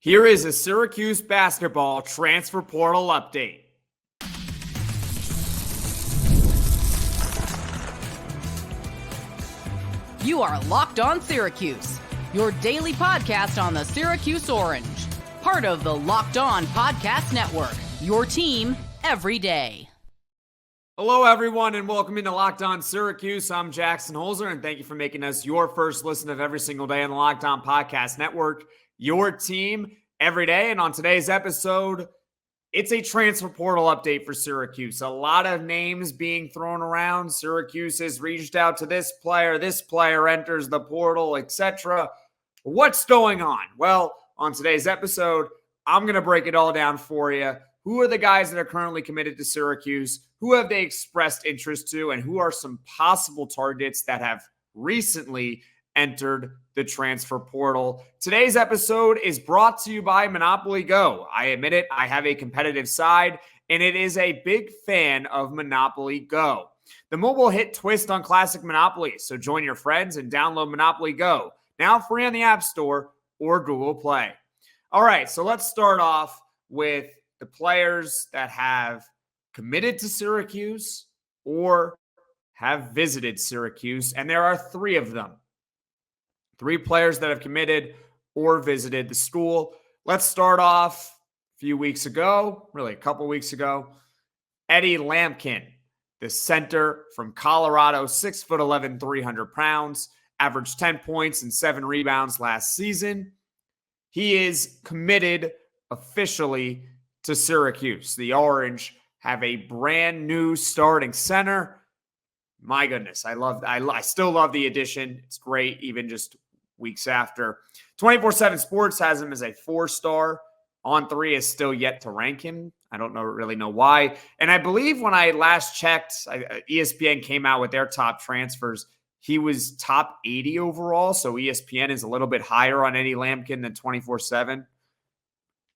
Here is a Syracuse basketball transfer portal update. You are Locked On Syracuse, your daily podcast on the Syracuse Orange. Part of the Locked On Podcast Network, your team every day. Hello, everyone, and welcome into Locked On Syracuse. I'm Jackson Holzer, and thank you for making us your first listen of every single day on the Locked On Podcast Network, your team every day. And on today's episode, it's a transfer portal update for Syracuse. A lot of names being thrown around. Syracuse has reached out to this player enters the portal, etc. What's going on? Well, on today's episode, I'm going to break it all down for you. Who are the guys that are currently committed to Syracuse? Who have they expressed interest to? And who are some possible targets that have recently entered the transfer portal? Today's episode is brought to you by Monopoly Go. I admit it, I have a competitive side, and it is a big fan of Monopoly Go. The mobile hit twist on classic Monopoly, so join your friends and download Monopoly Go, now free on the App Store or Google Play. All right, so let's start off with the players that have committed to Syracuse or have visited Syracuse, and there are three of them. Three players that have committed or visited the school. Let's start off a few weeks ago, really a couple weeks ago. Eddie Lampkin, the center from Colorado, 6'11", 300 pounds, averaged 10 points and 7 rebounds last season. He is committed officially to Syracuse. The Orange have a brand new starting center. My goodness, I still love the addition. It's great, even just weeks after. 24/7 Sports has him as a 4-star. On3 is still yet to rank him. I don't really know why. And I believe when I last checked, ESPN came out with their top transfers. He was top 80 overall, so ESPN is a little bit higher on Eddie Lampkin than 24/7.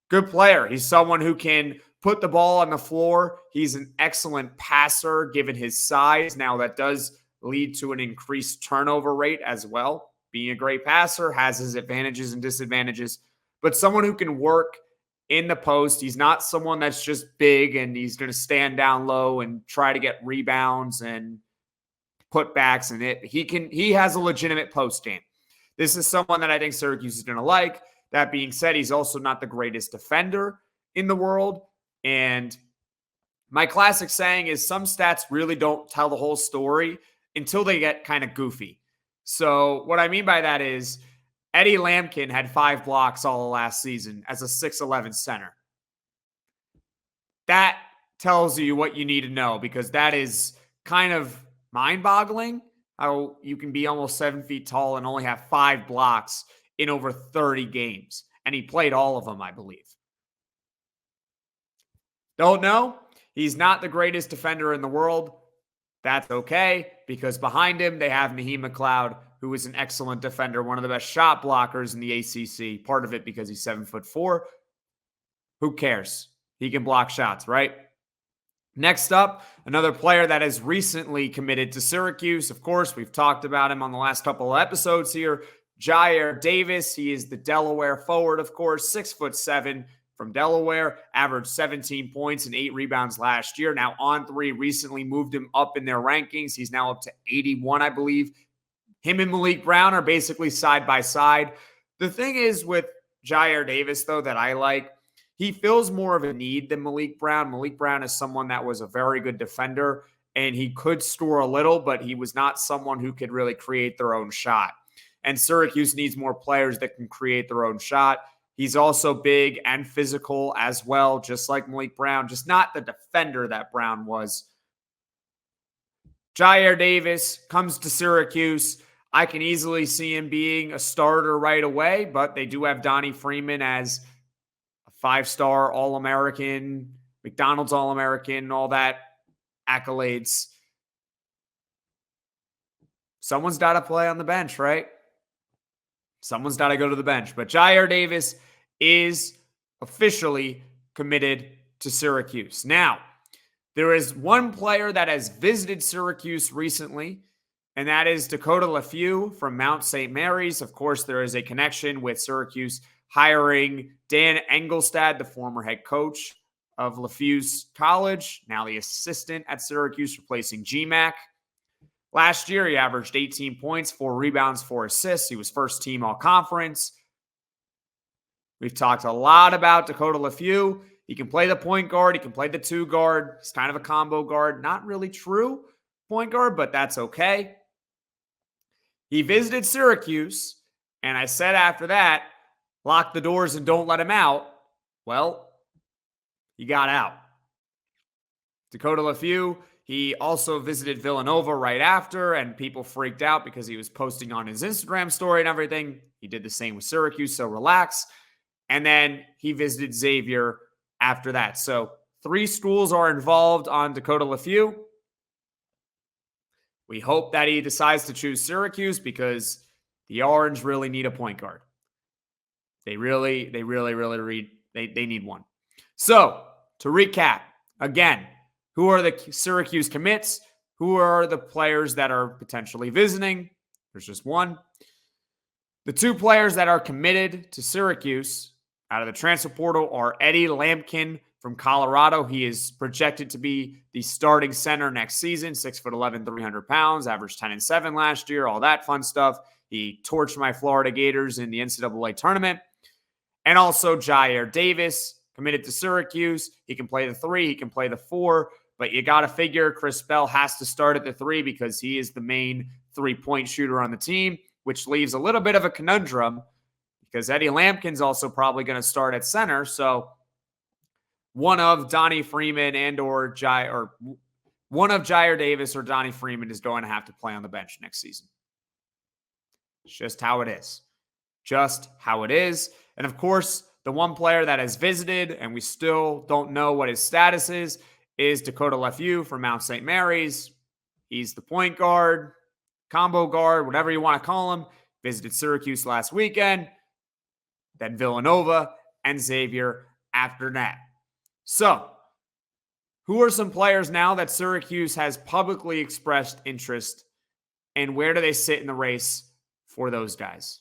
Good player. He's someone who can put the ball on the floor. He's an excellent passer given his size. Now, that does lead to an increased turnover rate as well. Being a great passer has his advantages and disadvantages, but someone who can work in the post. He's not someone that's just big and he's going to stand down low and try to get rebounds and putbacks and it. He has a legitimate post game. This is someone that I think Syracuse is going to like. That being said, he's also not the greatest defender in the world. And my classic saying is some stats really don't tell the whole story until they get kind of goofy. So what I mean by that is Eddie Lampkin had 5 blocks all of last season as a 6'11" center. That tells you what you need to know, because that is kind of mind-boggling how you can be almost 7 feet tall and only have 5 blocks in over 30 games. And he played all of them, I believe. Don't know. He's not the greatest defender in the world. That's okay, because behind him, they have Naheem McLeod, who is an excellent defender, one of the best shot blockers in the ACC. Part of it because he's 7'4". Who cares? He can block shots, right? Next up, another player that has recently committed to Syracuse. Of course, we've talked about him on the last couple of episodes here. Jyare Davis. He is the Delaware forward, of course, 6'7", from Delaware, averaged 17 points and 8 rebounds last year. Now, On3 recently moved him up in their rankings. He's now up to 81, I believe. Him and Malik Brown are basically side by side. The thing is with Jyare Davis, though, that I like, he fills more of a need than Malik Brown. Malik Brown is someone that was a very good defender, and he could score a little, but he was not someone who could really create their own shot. And Syracuse needs more players that can create their own shot. He's also big and physical as well, just like Malik Brown, just not the defender that Brown was. Jyare Davis comes to Syracuse. I can easily see him being a starter right away, but they do have Donnie Freeman as a 5-star All-American, McDonald's All-American, all that accolades. Someone's got to play on the bench, right? Someone's got to go to the bench. But Jyare Davis is officially committed to Syracuse. Now, there is one player that has visited Syracuse recently, and that is Dakota Leffew from Mount St. Mary's. Of course, there is a connection with Syracuse hiring Dan Engelstad, the former head coach of Leffew's college, now the assistant at Syracuse, replacing GMAC. Last year, he averaged 18 points, 4 rebounds, 4 assists. He was first team all-conference. We've talked a lot about Dakota Leffew. He can play the point guard. He can play the 2 guard. He's kind of a combo guard. Not really true point guard, but that's okay. He visited Syracuse, and I said after that, lock the doors and don't let him out. Well, he got out. Dakota Leffew, he also visited Villanova right after, and people freaked out because he was posting on his Instagram story and everything. He did the same with Syracuse, so relax. And then he visited Xavier after that. So 3 schools are involved on Dakota Leffew. We hope that he decides to choose Syracuse because the Orange really need a point guard. They really need one. So, to recap, again, who are the Syracuse commits? Who are the players that are potentially visiting? There's just one. The 2 players that are committed to Syracuse out of the transfer portal are Eddie Lampkin from Colorado. He is projected to be the starting center next season, 6'11", 300 pounds, averaged 10 and 7 last year, all that fun stuff. He torched my Florida Gators in the NCAA tournament. And also Jyare Davis, committed to Syracuse. He can play the 3, he can play the 4, but you got to figure Chris Bell has to start at the 3 because he is the main 3-point shooter on the team, which leaves a little bit of a conundrum because Eddie Lampkin's also probably going to start at center. So one of Donnie Freeman one of Jyare Davis or Donnie Freeman is going to have to play on the bench next season. It's just how it is. Just how it is. And of course, the one player that has visited, and we still don't know what his status is Dakota Leffew from Mount St. Mary's. He's the point guard, combo guard, whatever you want to call him. Visited Syracuse last weekend, then Villanova and Xavier after that. So, who are some players now that Syracuse has publicly expressed interest, and where do they sit in the race for those guys?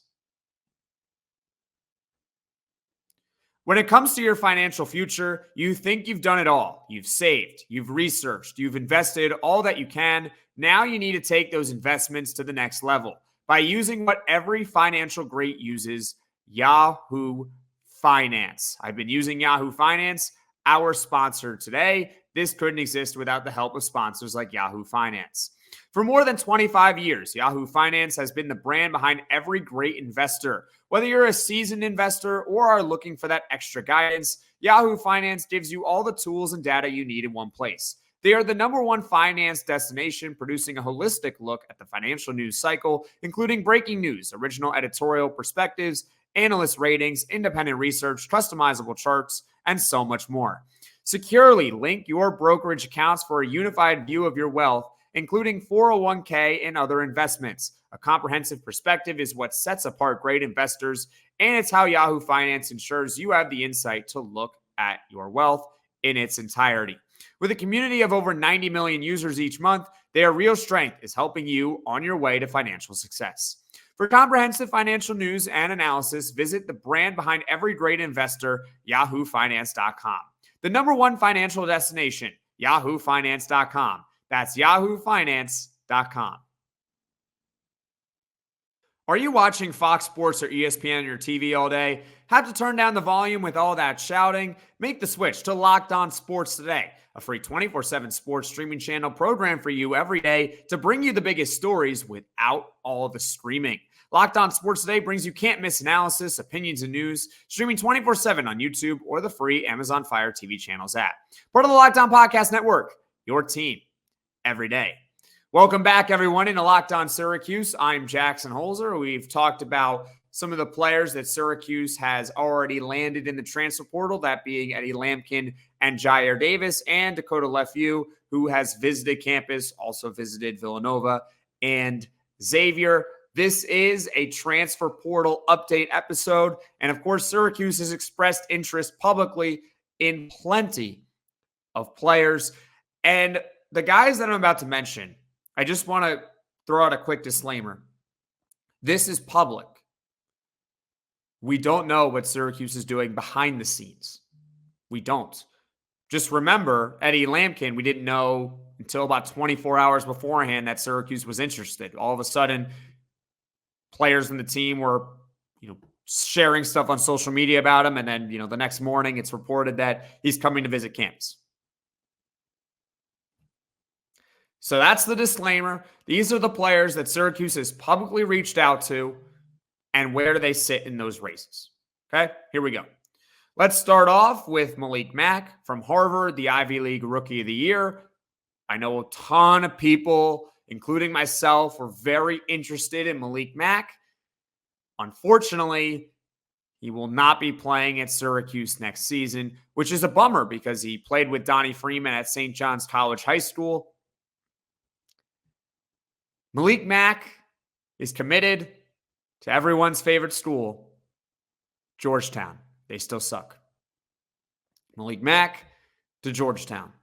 When it comes to your financial future, you think you've done it all. You've saved, you've researched, you've invested all that you can. Now you need to take those investments to the next level by using what every financial great uses, Yahoo Finance. I've been using Yahoo Finance, our sponsor today. This couldn't exist without the help of sponsors like Yahoo Finance. For more than 25 years, Yahoo Finance has been the brand behind every great investor. Whether you're a seasoned investor or are looking for that extra guidance, Yahoo Finance gives you all the tools and data you need in one place. They are the number one finance destination, producing a holistic look at the financial news cycle, including breaking news, original editorial perspectives, analyst ratings, independent research, customizable charts, and so much more. Securely link your brokerage accounts for a unified view of your wealth, including 401k and other investments. A comprehensive perspective is what sets apart great investors, and it's how Yahoo Finance ensures you have the insight to look at your wealth in its entirety. With a community of over 90 million users each month, their real strength is helping you on your way to financial success. For comprehensive financial news and analysis, visit the brand behind every great investor, yahoofinance.com. The number one financial destination, yahoofinance.com. That's yahoofinance.com. Are you watching Fox Sports or ESPN on your TV all day? Have to turn down the volume with all that shouting? Make the switch to Locked On Sports today, a free 24/7 sports streaming channel program for you every day to bring you the biggest stories without all the screaming. Locked On Sports Today brings you can't-miss analysis, opinions, and news, streaming 24/7 on YouTube or the free Amazon Fire TV channels app. Part of the Locked On Podcast Network, your team every day. Welcome back, everyone, into Locked On Syracuse. I'm Jackson Holzer. We've talked about some of the players that Syracuse has already landed in the transfer portal, that being Eddie Lampkin and Jyare Davis, and Dakota Leffew, who has visited campus, also visited Villanova and Xavier. This is a transfer portal update episode. And of course, Syracuse has expressed interest publicly in plenty of players. And the guys that I'm about to mention, I just want to throw out a quick disclaimer. This is public. We don't know what Syracuse is doing behind the scenes. We don't. Just remember, Eddie Lampkin, we didn't know until about 24 hours beforehand that Syracuse was interested. All of a sudden, players in the team were, sharing stuff on social media about him. And then, the next morning it's reported that he's coming to visit campus. So that's the disclaimer. These are the players that Syracuse has publicly reached out to, and where do they sit in those races? Okay, here we go. Let's start off with Malik Mack from Harvard, the Ivy League Rookie of the Year. I know a ton of people, including myself, were very interested in Malik Mack. Unfortunately, he will not be playing at Syracuse next season, which is a bummer because he played with Donnie Freeman at St. John's College High School. Malik Mack is committed to everyone's favorite school, Georgetown. They still suck. Malik Mack to Georgetown.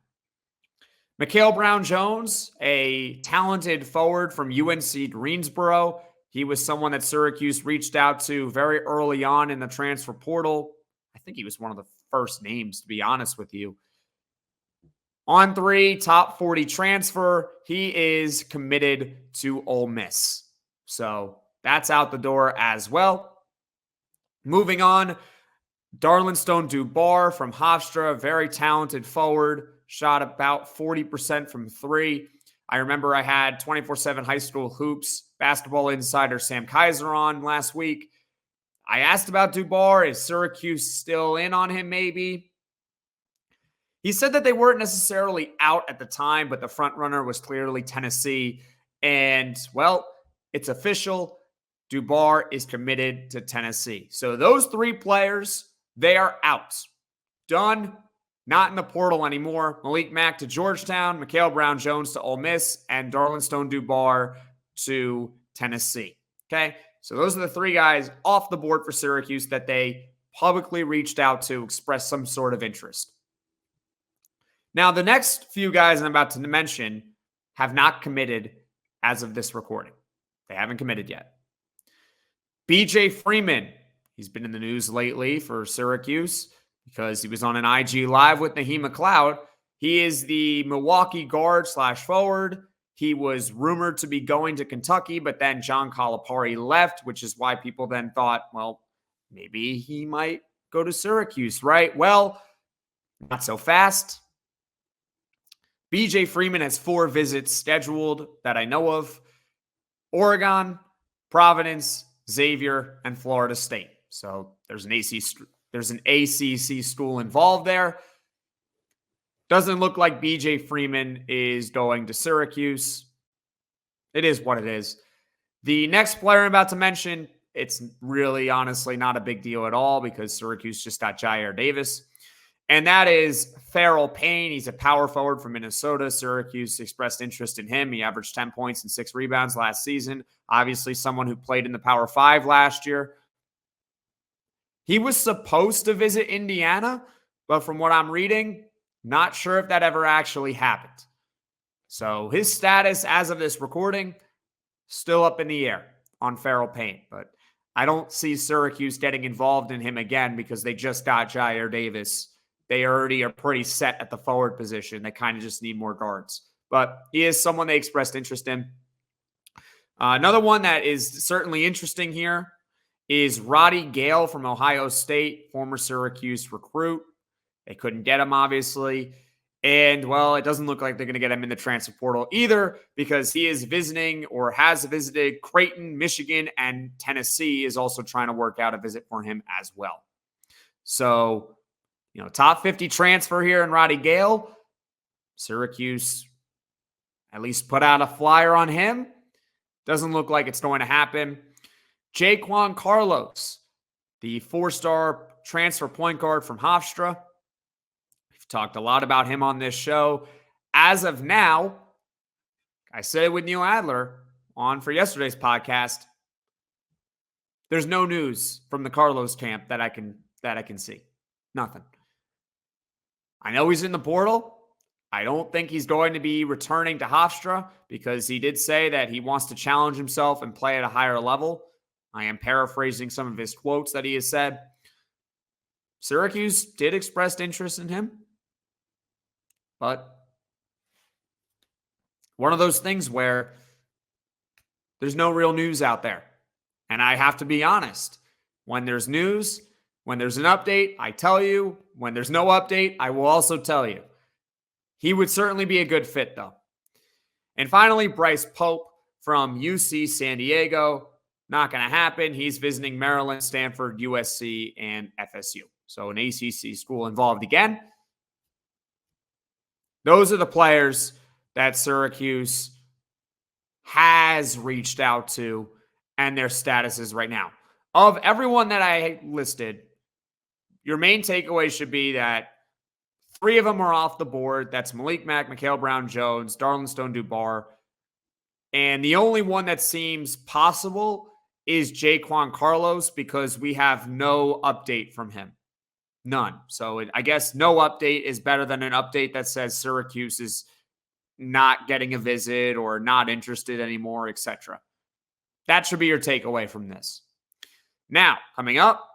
Mikal Brown-Jones, a talented forward from UNC Greensboro. He was someone that Syracuse reached out to very early on in the transfer portal. I think he was one of the first names, to be honest with you. On 3, top 40 transfer. He is committed to Ole Miss. So that's out the door as well. Moving on, Darlinstone Dubar from Hofstra, very talented forward, shot about 40% from 3. I remember I had 24/7 High School Hoops basketball insider Sam Kaiser on last week. I asked about Dubar. Is Syracuse still in on him maybe? He said that they weren't necessarily out at the time, but the front runner was clearly Tennessee. And, well, it's official. Dubar is committed to Tennessee. So those 3 players, they are out. Done. Not in the portal anymore. Malik Mack to Georgetown, Mikal Brown-Jones to Ole Miss, and Darlinstone Dubar to Tennessee. Okay? So those are the 3 guys off the board for Syracuse that they publicly reached out to express some sort of interest. Now, the next few guys I'm about to mention have not committed as of this recording. They haven't committed yet. BJ Freeman, he's been in the news lately for Syracuse because he was on an IG Live with Naheem McLeod. He is the Milwaukee guard / forward. He was rumored to be going to Kentucky, but then John Calipari left, which is why people then thought, well, maybe he might go to Syracuse, right? Well, not so fast. BJ Freeman has 4 visits scheduled that I know of: Oregon, Providence, Xavier, and Florida State. So there's an ACC school involved there. Doesn't look like BJ Freeman is going to Syracuse. It is what it is. The next player I'm about to mention, it's really honestly not a big deal at all because Syracuse just got Jyare Davis. And that is Farrell Payne. He's a power forward from Minnesota. Syracuse expressed interest in him. He averaged 10 points and 6 rebounds last season. Obviously, someone who played in the Power 5 last year. He was supposed to visit Indiana, but from what I'm reading, not sure if that ever actually happened. So his status as of this recording, still up in the air on Farrell Payne. But I don't see Syracuse getting involved in him again because they just got Jyare Davis. They already are pretty set at the forward position. They kind of just need more guards. But he is someone they expressed interest in. Another one that is certainly interesting here is Roddy Gayle from Ohio State, former Syracuse recruit. They couldn't get him, obviously. And, well, it doesn't look like they're going to get him in the transfer portal either because he is visiting or has visited Creighton, Michigan, and Tennessee is also trying to work out a visit for him as well. So, top 50 transfer here in Roddy Gayle. Syracuse at least put out a flyer on him. Doesn't look like it's going to happen. Jaquan Carlos, the 4-star transfer point guard from Hofstra. We've talked a lot about him on this show. As of now, I said it with Neil Adler on for yesterday's podcast. There's no news from the Carlos camp that I can see. Nothing. I know he's in the portal. I don't think he's going to be returning to Hofstra because he did say that he wants to challenge himself and play at a higher level. I am paraphrasing some of his quotes that he has said. Syracuse did express interest in him, but one of those things where there's no real news out there. And I have to be honest. When there's news, when there's an update, I tell you. When there's no update, I will also tell you. He would certainly be a good fit, though. And finally, Bryce Pope from UC San Diego. Not going to happen. He's visiting Maryland, Stanford, USC, and FSU. So an ACC school involved again. Those are the players that Syracuse has reached out to and their statuses right now. Of everyone that I listed, your main takeaway should be that 3 of them are off the board. That's Malik Mack, Mikal Brown-Jones, Darlin Stone-Dubar. And the only one that seems possible is Jaquan Carlos, because we have no update from him. None. So I guess no update is better than an update that says Syracuse is not getting a visit or not interested anymore, etc. That should be your takeaway from this. Now, coming up,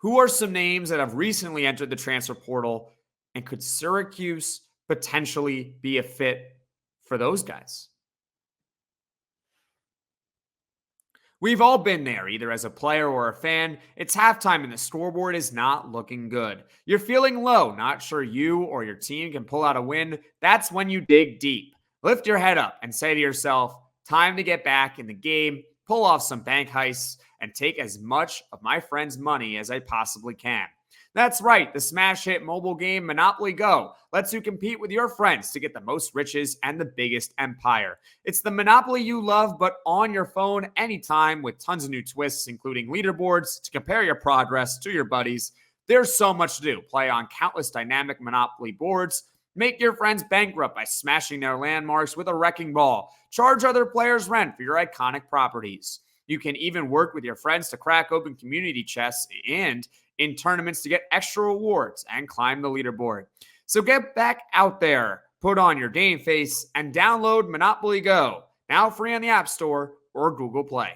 who are some names that have recently entered the transfer portal, and could Syracuse potentially be a fit for those guys? We've all been there, either as a player or a fan. It's halftime and the scoreboard is not looking good. You're feeling low, not sure you or your team can pull out a win. That's when you dig deep. Lift your head up and say to yourself, time to get back in the game, pull off some bank heists, and take as much of my friend's money as I possibly can. That's right, the smash hit mobile game Monopoly Go lets you compete with your friends to get the most riches and the biggest empire. It's the Monopoly you love, but on your phone anytime, with tons of new twists, including leaderboards to compare your progress to your buddies. There's so much to do. Play on countless dynamic Monopoly boards. Make your friends bankrupt by smashing their landmarks with a wrecking ball. Charge other players rent for your iconic properties. You can even work with your friends to crack open community chests and in tournaments to get extra rewards and climb the leaderboard. So get back out there, put on your game face, and download Monopoly Go, now free on the App Store or Google Play.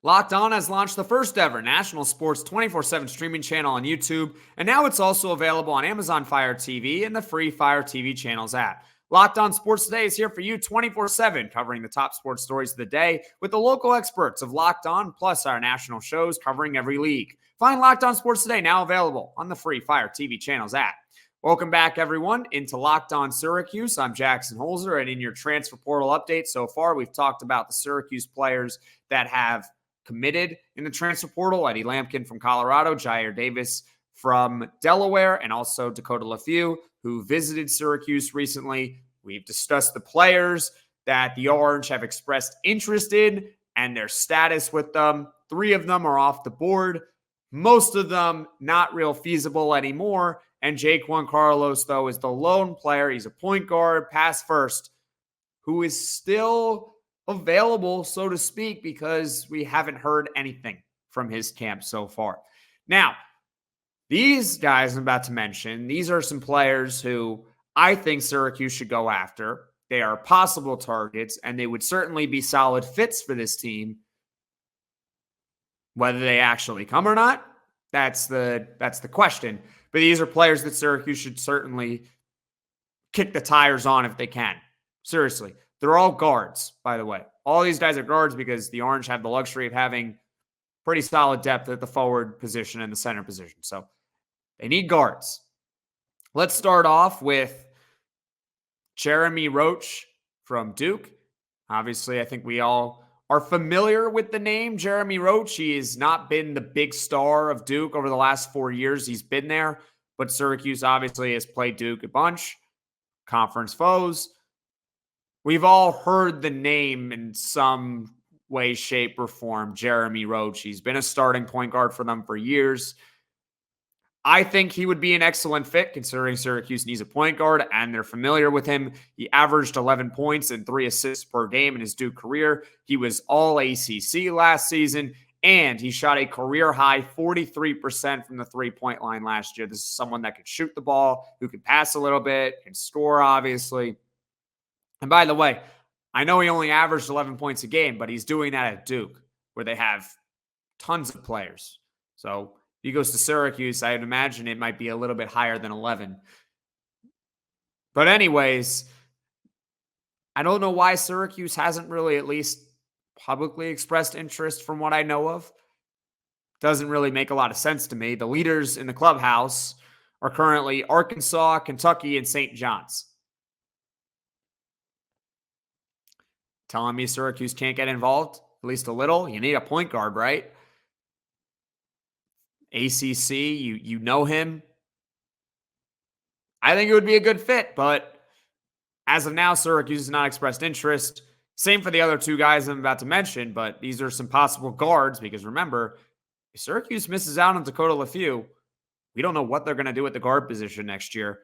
Locked On has launched the first ever national sports 24/7 streaming channel on YouTube, and now it's also available on Amazon Fire TV and the free Fire TV channels app. Locked On Sports Today is here for you 24/7, covering the top sports stories of the day with the local experts of Locked On, plus our national shows covering every league. Find Locked On Sports Today now available on the free Fire TV channels app. Welcome back, everyone, into Locked On Syracuse. I'm Jackson Holzer, and in your transfer portal update so far, we've talked about the Syracuse players that have committed in the transfer portal: Eddie Lampkin from Colorado, Jyare Davis from Delaware, and also Dakota Leffew, who visited Syracuse recently. We've discussed the players that the Orange have expressed interest in and their status with them. 3 of them are off the board. Most of them not real feasible anymore. And Jaquan Carlos, though, is the lone player. He's a point guard, pass first, who is still available, so to speak, because we haven't heard anything from his camp so far. Now, these guys I'm about to mention, these are some players who I think Syracuse should go after. They are possible targets, and they would certainly be solid fits for this team. Whether they actually come or not, that's the question. But these are players that Syracuse should certainly kick the tires on if they can. Seriously. They're all guards, by the way. All these guys are guards because the Orange have the luxury of having pretty solid depth at the forward position and the center position. So they need guards. Let's start off with Jeremy Roach from Duke. Obviously, I think we all are familiar with the name Jeremy Roach. He has not been the big star of Duke over the last 4 years he's been there, but Syracuse obviously has played Duke a bunch, conference foes. We've all heard the name in some way, shape, or form, Jeremy Roach. He's been a starting point guard for them for years. I think he would be an excellent fit considering Syracuse needs a point guard and they're familiar with him. He averaged 11 points and 3 assists per game in his Duke career. He was all ACC last season, and he shot a career-high 43% from the three-point line last year. This is someone that could shoot the ball, who could pass a little bit, can score, obviously. And by the way, I know he only averaged 11 points a game, but he's doing that at Duke, where they have tons of players. So if he goes to Syracuse, I would imagine it might be a little bit higher than 11. But anyways, I don't know why Syracuse hasn't really at least publicly expressed interest from what I know of. Doesn't really make a lot of sense to me. The leaders in the clubhouse are currently Arkansas, Kentucky, and St. John's. Telling me Syracuse can't get involved, at least a little. You need a point guard, right? ACC, you know him. I think it would be a good fit, but as of now, Syracuse has not expressed interest. Same for the other two guys I'm about to mention, but these are some possible guards because remember, if Syracuse misses out on Dakota Leffew, we don't know what they're going to do at the guard position next year.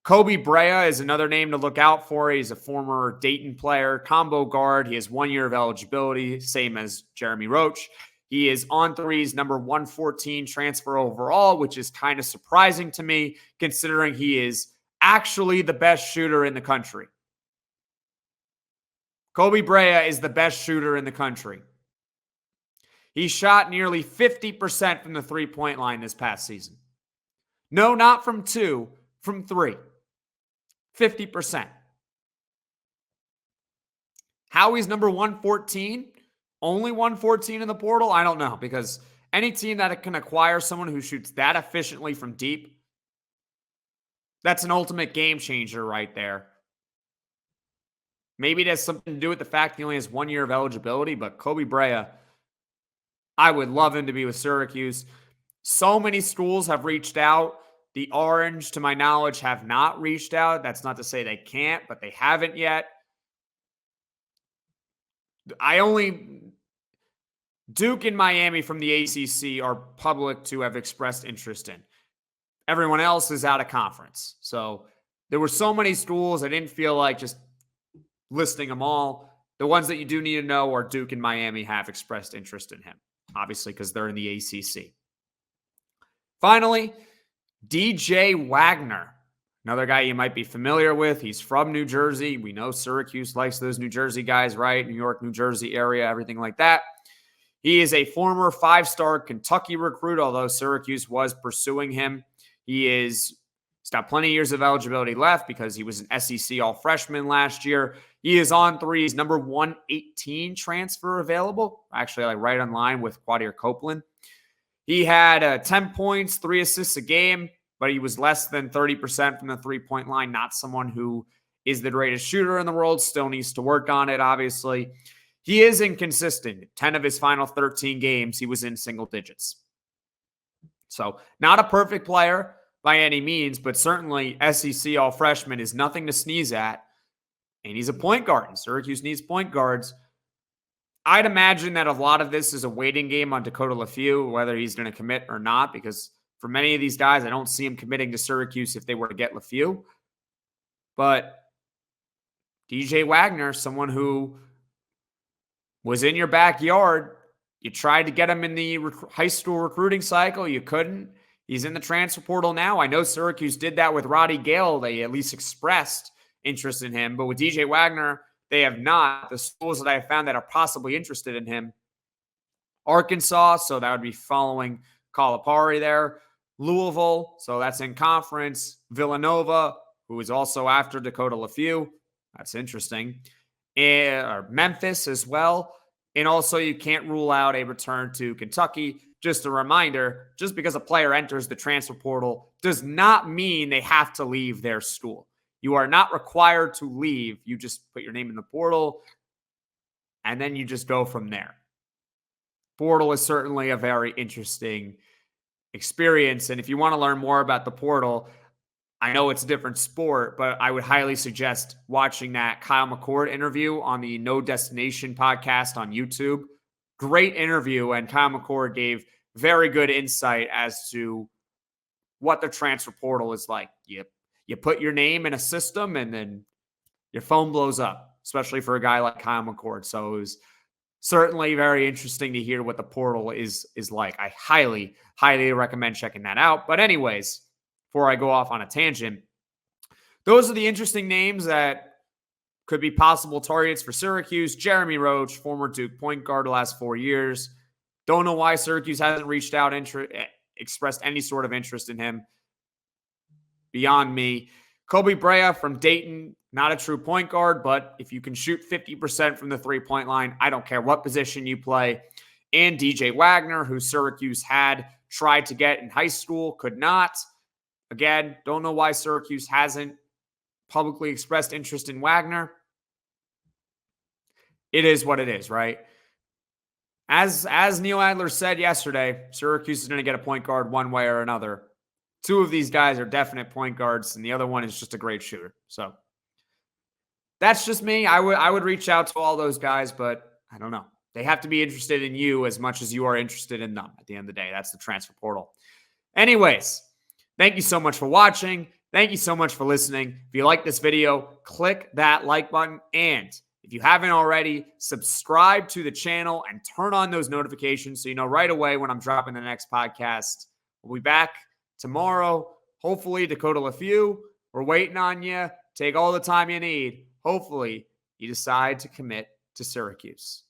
Kobe Brea is another name to look out for. He's a former Dayton player, combo guard. He has 1 year of eligibility, same as Jeremy Roach. He is On3's number 114 transfer overall, which is kind of surprising to me considering he is actually the best shooter in the country. Kobe Brea is the best shooter in the country. He shot nearly 50% from the three-point line this past season. No, not from 2, from 3. 50%. How he's number 114, only 114 in the portal, I don't know, because any team that can acquire someone who shoots that efficiently from deep, that's an ultimate game changer right there. Maybe it has something to do with the fact he only has 1 year of eligibility, but Kobe Brea, I would love him to be with Syracuse. So many schools have reached out. The Orange, to my knowledge, have not reached out. That's not to say they can't, but they haven't yet. Duke and Miami from the ACC are public to have expressed interest in. Everyone else is out of conference. So there were so many schools, I didn't feel like just listing them all. The ones that you do need to know are Duke and Miami have expressed interest in him, obviously because they're in the ACC. Finally, DJ Wagner, another guy you might be familiar with. He's from New Jersey. We know Syracuse likes those New Jersey guys, right? New York, New Jersey area, everything like that. He is a former 5-star Kentucky recruit, although Syracuse was pursuing him. He's got plenty of years of eligibility left because he was an SEC All-Freshman last year. He is On3's number 118 transfer available, actually like right on line with Quadir Copeland. He had 10 points, 3 assists a game, but he was less than 30% from the three-point line. Not someone who is the greatest shooter in the world. Still needs to work on it, obviously. He is inconsistent. 10 of his final 13 games, he was in single digits. So not a perfect player by any means, but certainly SEC All-Freshman is nothing to sneeze at. And he's a point guard, and Syracuse needs point guards. I'd imagine that a lot of this is a waiting game on Dakota Leffew, whether he's going to commit or not, because for many of these guys, I don't see him committing to Syracuse if they were to get Leffew. But DJ Wagner, someone who was in your backyard, you tried to get him in the high school recruiting cycle, you couldn't. He's in the transfer portal now. I know Syracuse did that with Roddy Gayle. They at least expressed interest in him. But with DJ Wagner, they have not. The schools that I have found that are possibly interested in him, Arkansas, so that would be following Calipari there. Louisville, so that's in conference. Villanova, who is also after Dakota Leffew. That's interesting. And Memphis as well. And also you can't rule out a return to Kentucky. Just a reminder, just because a player enters the transfer portal does not mean they have to leave their school. You are not required to leave. You just put your name in the portal, and then you just go from there. Portal is certainly a very interesting experience, and if you want to learn more about the portal, I know it's a different sport, but I would highly suggest watching that Kyle McCord interview on the No Destination podcast on YouTube. Great interview, and Kyle McCord gave very good insight as to what the transfer portal is like. You put your name in a system, and then your phone blows up, especially for a guy like Kyle McCord. So it was certainly very interesting to hear what the portal is like. I highly, highly recommend checking that out. But anyways, before I go off on a tangent, those are the interesting names that could be possible targets for Syracuse. Jeremy Roach, former Duke point guard the last 4 years. Don't know why Syracuse hasn't reached out, expressed any sort of interest in him. Beyond me. Kobe Brea from Dayton, not a true point guard, but if you can shoot 50% from the three-point line, I don't care what position you play. And DJ Wagner, who Syracuse had tried to get in high school, could not. Again, don't know why Syracuse hasn't publicly expressed interest in Wagner. It is what it is, right? As Neil Adler said yesterday, Syracuse is going to get a point guard one way or another. Two of these guys are definite point guards, and the other one is just a great shooter. So that's just me. I would reach out to all those guys, but I don't know. They have to be interested in you as much as you are interested in them. At the end of the day, that's the transfer portal. Anyways, thank you so much for watching. Thank you so much for listening. If you like this video, click that like button. And if you haven't already, subscribe to the channel and turn on those notifications so you know right away when I'm dropping the next podcast. We'll be back tomorrow. Hopefully, Dakota Leffew, we're waiting on you. Take all the time you need. Hopefully, you decide to commit to Syracuse.